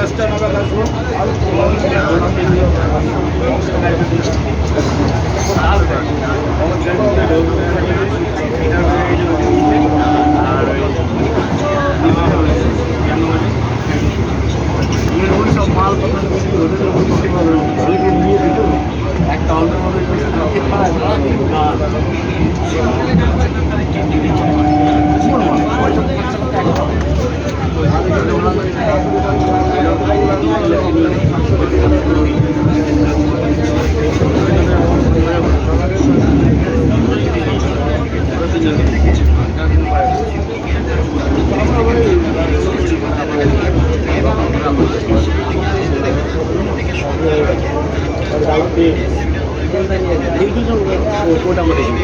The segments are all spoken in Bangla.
5টা নাগাদ আসবো। সব মাল নিয়ে দিত একটা অল্পের মধ্যে ওটা আমরা দেখি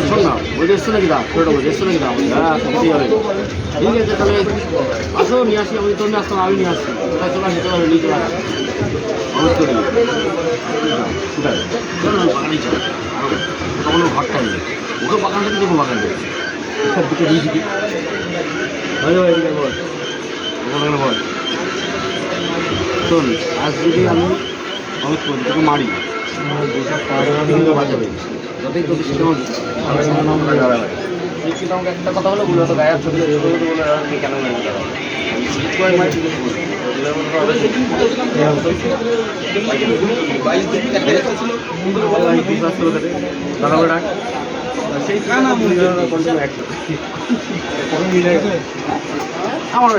শোন না বলছে এসছো নাকি দা ছোটো বলছে এসছো নাকি দা হ্যাঁ সত্যি হবে ঠিক আছে তাহলে আসো নিয়ে আসি আমি তোর নিয়ে আসতাম আমি নিয়ে আসছি কোথায় চলে আসি চলে নিয়ে চলে আসি অনুরোধ করি কোথায় বাগানই চলে তখন ও ঘরটা নেই ওকে বাগান থেকে দেবো বাগান থেকে সব দিকে দিয়ে দিকে এদিকে বল ওখানে বল শোন আজ যদি আমি অনেক তোকে মারি বাঁচাবে যতই তোকে শিখাবো কিন্তু আমাকে একটা কথা হলো বলে তো গায়ের ছবি কেন দাদা সেই আমার